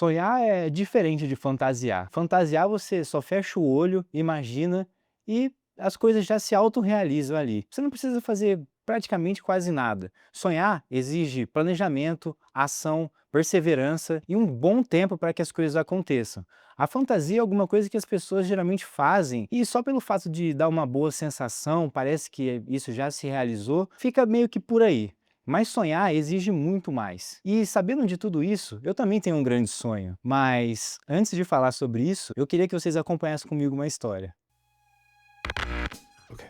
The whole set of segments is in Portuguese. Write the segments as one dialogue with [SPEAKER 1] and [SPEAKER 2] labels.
[SPEAKER 1] Sonhar é diferente de fantasiar. Fantasiar você só fecha o olho, imagina e as coisas já se autorrealizam ali. Você não precisa fazer praticamente quase nada. Sonhar exige planejamento, ação, perseverança e um bom tempo para que as coisas aconteçam. A fantasia é alguma coisa que as pessoas geralmente fazem e só pelo fato de dar uma boa sensação, parece que isso já se realizou, fica meio que por aí. Mas sonhar exige muito mais. E sabendo de tudo isso, eu também tenho um grande sonho. Mas antes de falar sobre isso, eu queria que vocês acompanhassem comigo uma história.
[SPEAKER 2] Okay.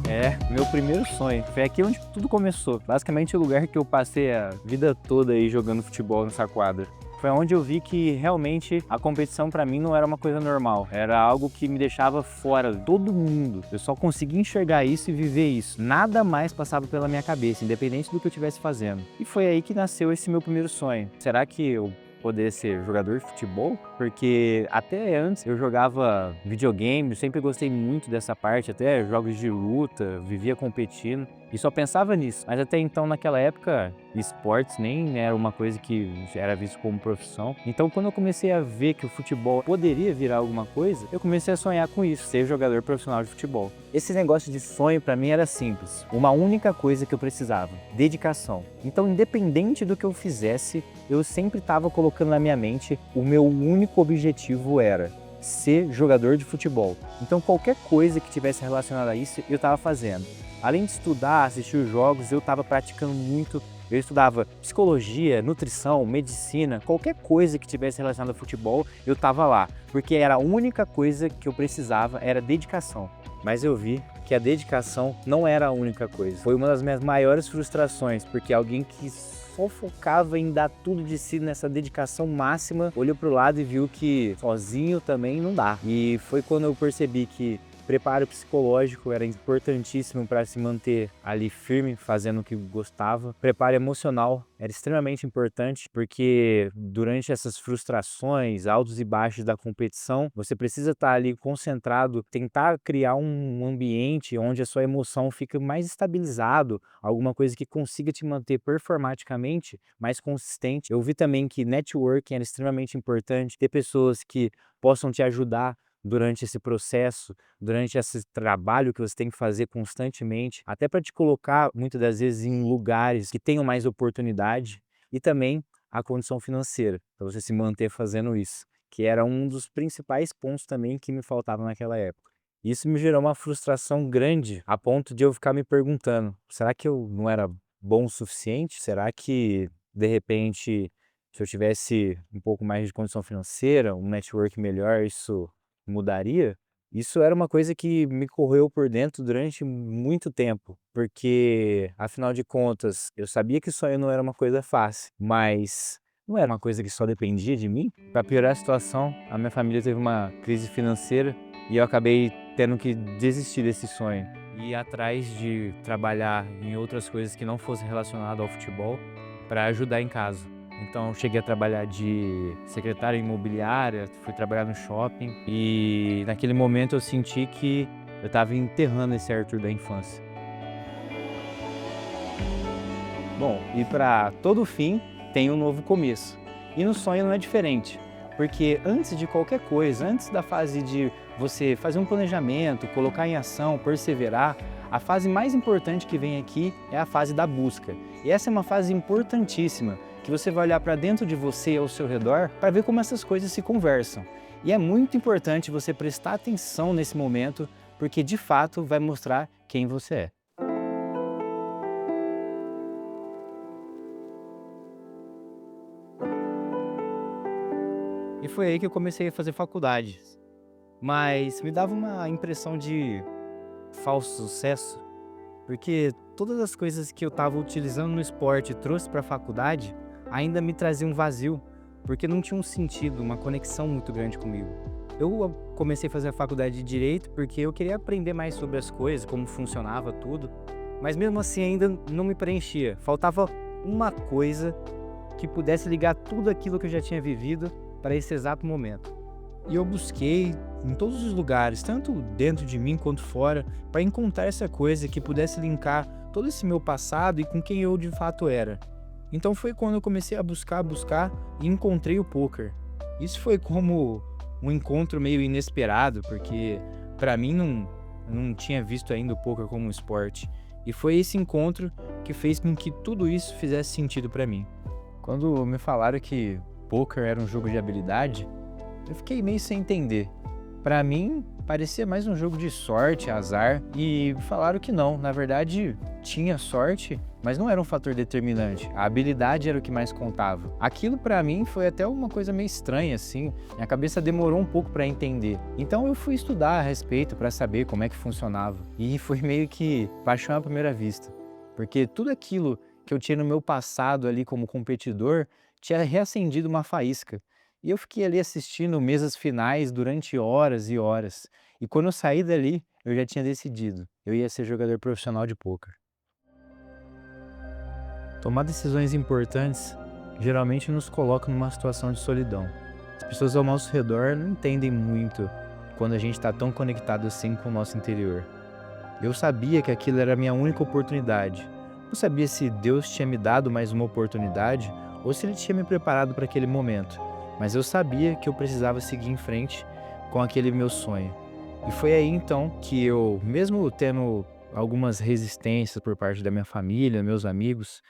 [SPEAKER 1] É, meu primeiro sonho. Foi aqui onde tudo começou. Basicamente o lugar que eu passei a vida toda aí jogando futebol nessa quadra. Foi onde eu vi que realmente a competição pra mim não era uma coisa normal. Era algo que me deixava fora de todo mundo. Eu só conseguia enxergar isso e viver isso. Nada mais passava pela minha cabeça, independente do que eu estivesse fazendo. E foi aí que nasceu esse meu primeiro sonho. Será que eu poder ser jogador de futebol? Porque até antes eu jogava videogame, eu sempre gostei muito dessa parte, até jogos de luta, vivia competindo e só pensava nisso. Mas até então, naquela época, esportes nem era uma coisa que era visto como profissão. Então, quando eu comecei a ver que o futebol poderia virar alguma coisa, eu comecei a sonhar com isso, ser jogador profissional de futebol. Esse negócio de sonho para mim era simples, uma única coisa que eu precisava: dedicação. Então, independente do que eu fizesse, eu sempre estava colocando na minha mente o meu único objetivo era ser jogador de futebol. Então qualquer coisa que tivesse relacionada a isso, eu estava fazendo. Além de estudar, assistir os jogos, eu estava praticando muito. Eu estudava psicologia, nutrição, medicina, qualquer coisa que tivesse relacionada ao futebol, eu estava lá, porque era a única coisa que eu precisava, era dedicação. Mas eu vi que a dedicação não era a única coisa. Foi uma das minhas maiores frustrações, porque alguém que só focava em dar tudo de si nessa dedicação máxima, olhou para o lado e viu que sozinho também não dá. E foi quando eu percebi que preparo psicológico era importantíssimo para se manter ali firme, fazendo o que gostava. Preparo emocional era extremamente importante, porque durante essas frustrações, altos e baixos da competição, você precisa estar ali concentrado, tentar criar um ambiente onde a sua emoção fica mais estabilizado, alguma coisa que consiga te manter performaticamente mais consistente. Eu vi também que networking era extremamente importante, ter pessoas que possam te ajudar durante esse processo, durante esse trabalho que você tem que fazer constantemente, até para te colocar muitas das vezes em lugares que tenham mais oportunidade, e também a condição financeira, para você se manter fazendo isso, que era um dos principais pontos também que me faltava naquela época. Isso me gerou uma frustração grande, a ponto de eu ficar me perguntando: será que eu não era bom o suficiente? Será que, de repente, se eu tivesse um pouco mais de condição financeira, um network melhor, isso mudaria? Isso era uma coisa que me corroeu por dentro durante muito tempo, porque, afinal de contas, eu sabia que sonho não era uma coisa fácil, mas não era uma coisa que só dependia de mim. Para piorar a situação, a minha família teve uma crise financeira e eu acabei tendo que desistir desse sonho e ir atrás de trabalhar em outras coisas que não fossem relacionadas ao futebol para ajudar em casa. Então, eu cheguei a trabalhar de secretária imobiliária, fui trabalhar no shopping e naquele momento eu senti que eu estava enterrando esse Arthur da infância. Bom, e para todo fim tem um novo começo. E no sonho não é diferente, porque antes de qualquer coisa, antes da fase de você fazer um planejamento, colocar em ação, perseverar, a fase mais importante que vem aqui é a fase da busca. E essa é uma fase importantíssima, que você vai olhar para dentro de você e ao seu redor para ver como essas coisas se conversam. E é muito importante você prestar atenção nesse momento, porque de fato vai mostrar quem você é. E foi aí que eu comecei a fazer faculdade. Mas me dava uma impressão de falso sucesso, porque todas as coisas que eu estava utilizando no esporte e trouxe para a faculdade ainda me traziam um vazio,
[SPEAKER 2] porque não tinha um sentido, uma conexão muito grande comigo. Eu comecei a fazer a faculdade de Direito porque eu queria aprender mais sobre as coisas, como funcionava tudo, mas mesmo assim ainda não me preenchia. Faltava uma coisa que pudesse ligar tudo aquilo que eu já tinha vivido para esse exato momento. E eu busquei em todos os lugares, tanto dentro de mim quanto fora, para encontrar essa coisa que pudesse linkar todo esse meu passado e com quem eu de fato era. Então foi quando eu comecei a buscar e encontrei o poker. Isso foi como um encontro meio inesperado, porque para mim não tinha visto ainda o poker como um esporte. E foi esse encontro que fez com que tudo isso fizesse sentido para mim. Quando me falaram que poker era um jogo de habilidade, eu fiquei meio sem entender. Pra mim, parecia mais um jogo de sorte, azar, e falaram que não. Na verdade, tinha sorte, mas não era um fator determinante. A habilidade era o que mais contava. Aquilo pra mim foi até uma coisa meio estranha, assim. Minha cabeça demorou um pouco pra entender. Então eu fui estudar a respeito pra saber como é que funcionava. E foi meio que paixão à primeira vista. Porque tudo aquilo que eu tinha no meu passado ali como competidor tinha reacendido uma faísca. E eu fiquei ali assistindo mesas finais durante horas e horas. E quando eu saí dali, eu já tinha decidido, eu ia ser jogador profissional de pôquer. Tomar decisões importantes geralmente nos coloca numa situação de solidão. As pessoas ao nosso redor não entendem muito quando a gente está tão conectado assim com o nosso interior. Eu sabia que aquilo era a minha única oportunidade. Não sabia se Deus tinha me dado mais uma oportunidade ou se Ele tinha me preparado para aquele momento. Mas eu sabia que eu precisava seguir em frente com aquele meu sonho. E foi aí então que eu, mesmo tendo algumas resistências por parte da minha família, meus amigos,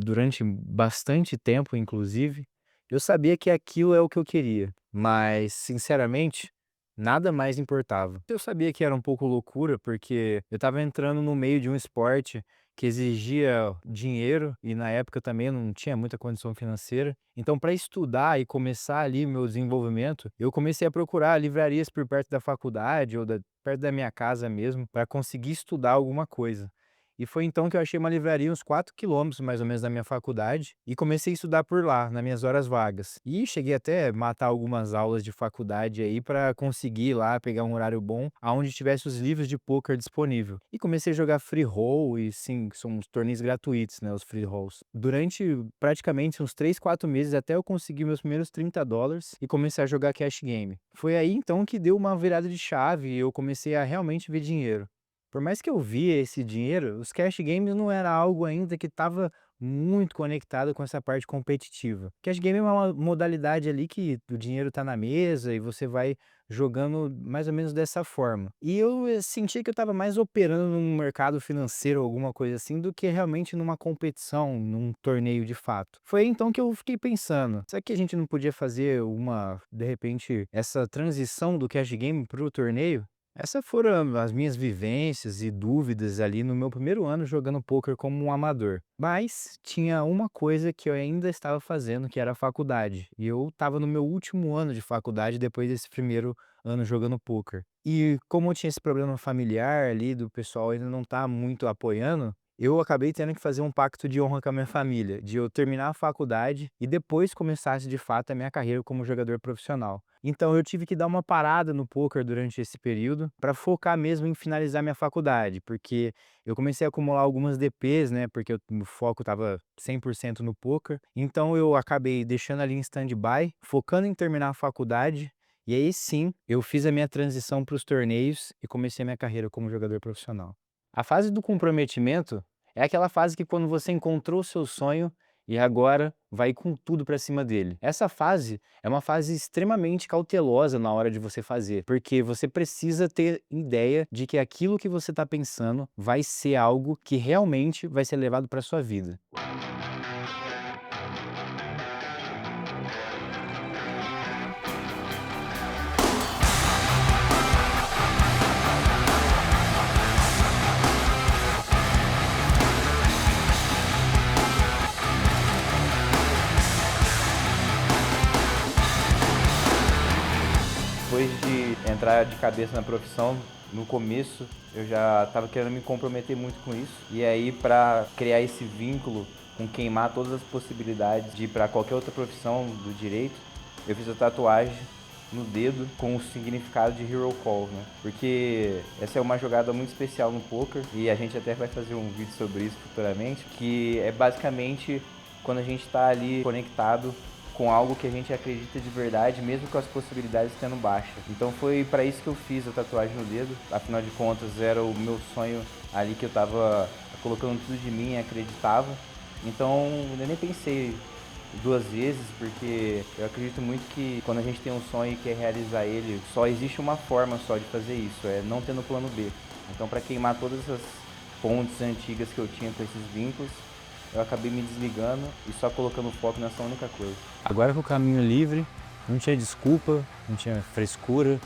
[SPEAKER 2] durante bastante tempo, inclusive, eu sabia que aquilo é o que eu queria. Mas, sinceramente, nada mais importava. Eu sabia que era um pouco loucura, porque eu estava entrando no meio de um esporte que exigia dinheiro e na época também eu não tinha muita condição financeira. Então, para estudar e começar ali meu desenvolvimento, eu comecei a procurar livrarias por perto da faculdade ou perto da minha casa mesmo, para conseguir estudar alguma coisa. E foi então que eu achei uma livraria uns 4 quilômetros mais ou menos da minha faculdade e comecei a estudar por lá, nas minhas horas vagas. E cheguei até a matar algumas aulas de faculdade aí para conseguir ir lá pegar um horário bom, aonde tivesse os livros de poker disponível. E comecei a jogar free roll e sim, são uns torneios gratuitos, né, os free rolls. Durante praticamente uns 3, 4 meses até eu conseguir meus primeiros $30 e comecei a jogar cash game. Foi aí então que deu uma virada de chave e eu comecei a realmente ver dinheiro. Por mais que eu via esse dinheiro, os cash games não era algo ainda que estava muito conectado com essa parte competitiva. Cash game é uma modalidade ali que o dinheiro está na mesa e você vai jogando mais ou menos dessa forma. E eu senti que eu estava mais operando num mercado financeiro, alguma coisa assim, do que realmente numa competição, num torneio de fato. Foi aí então que eu fiquei pensando, será que a gente não podia fazer de repente, essa transição do cash game para o torneio? Essas foram as minhas vivências e dúvidas ali no meu primeiro ano jogando poker como um amador. Mas tinha uma coisa que eu ainda estava fazendo, que era a faculdade. E eu estava no meu último ano de faculdade depois desse primeiro ano jogando poker. E como eu tinha esse problema familiar ali do pessoal ainda não estar muito apoiando, eu acabei tendo que fazer um pacto de honra com a minha família, de eu terminar a faculdade e depois começasse de fato a minha carreira como jogador profissional. Então eu tive que dar uma parada no poker durante esse período para focar mesmo em finalizar minha faculdade, porque eu comecei a acumular algumas DPs, né, porque o foco estava 100% no poker. Então eu acabei deixando ali em stand-by, focando em terminar a faculdade, e aí sim, eu fiz a minha transição para os torneios e comecei a minha carreira como jogador profissional. A fase do comprometimento é aquela fase que quando você encontrou o seu sonho e agora vai com tudo para cima dele. Essa fase é uma fase extremamente cautelosa na hora de você fazer, porque você precisa ter ideia de que aquilo que você está pensando vai ser algo que realmente vai ser levado para sua vida.
[SPEAKER 1] Depois de entrar de cabeça na profissão, no começo eu já estava querendo me comprometer muito com isso. E aí, para criar esse vínculo com queimar todas as possibilidades de ir para qualquer outra profissão do direito, eu fiz a tatuagem no dedo com o significado de Hero Call, né? Porque essa é uma jogada muito especial no poker e a gente até vai fazer um vídeo sobre isso futuramente, que é basicamente quando a gente está ali conectado com algo que a gente acredita de verdade, mesmo com as possibilidades estando baixas. Então foi para isso que eu fiz a tatuagem no dedo. Afinal de contas, era o meu sonho ali que eu tava colocando tudo de mim e acreditava. Então eu nem pensei duas vezes, porque eu acredito muito que quando a gente tem um sonho e quer realizar ele, só existe uma forma só de fazer isso, é não tendo plano B. Então, para queimar todas essas pontes antigas que eu tinha com esses vínculos, eu acabei me desligando e só colocando foco nessa única coisa.
[SPEAKER 2] Agora com o caminho livre, não tinha desculpa, não tinha frescura,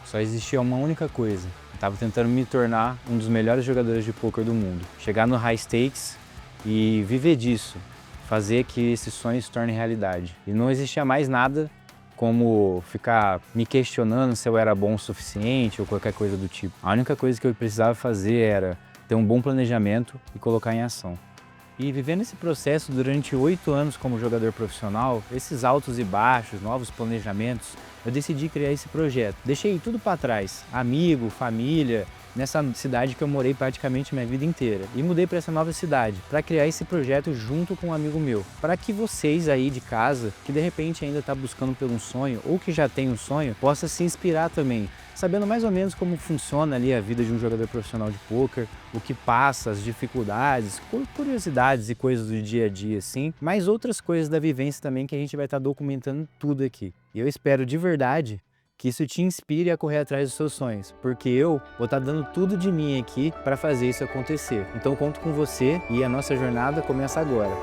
[SPEAKER 2] só existia uma única coisa. Eu estava tentando me tornar um dos melhores jogadores de poker do mundo, chegar no high stakes e viver disso, fazer que esse sonho se torne realidade. E não existia mais nada como ficar me questionando se eu era bom o suficiente ou qualquer coisa do tipo. A única coisa que eu precisava fazer era ter um bom planejamento e colocar em ação. E vivendo esse processo durante 8 anos como jogador profissional, esses altos e baixos, novos planejamentos, eu decidi criar esse projeto. Deixei tudo para trás, amigo, família, nessa cidade que eu morei praticamente minha vida inteira. E mudei para essa nova cidade, para criar esse projeto junto com um amigo meu. Para que vocês aí de casa, que de repente ainda está buscando por um sonho, ou que já tem um sonho, possa se inspirar também, sabendo mais ou menos como funciona ali a vida de um jogador profissional de poker, o que passa, as dificuldades, curiosidades e coisas do dia a dia assim, mas outras coisas da vivência também que a gente vai estar documentando tudo aqui. E eu espero de verdade que isso te inspire a correr atrás dos seus sonhos, porque eu vou estar dando tudo de mim aqui para fazer isso acontecer. Então conto com você e a nossa jornada começa agora.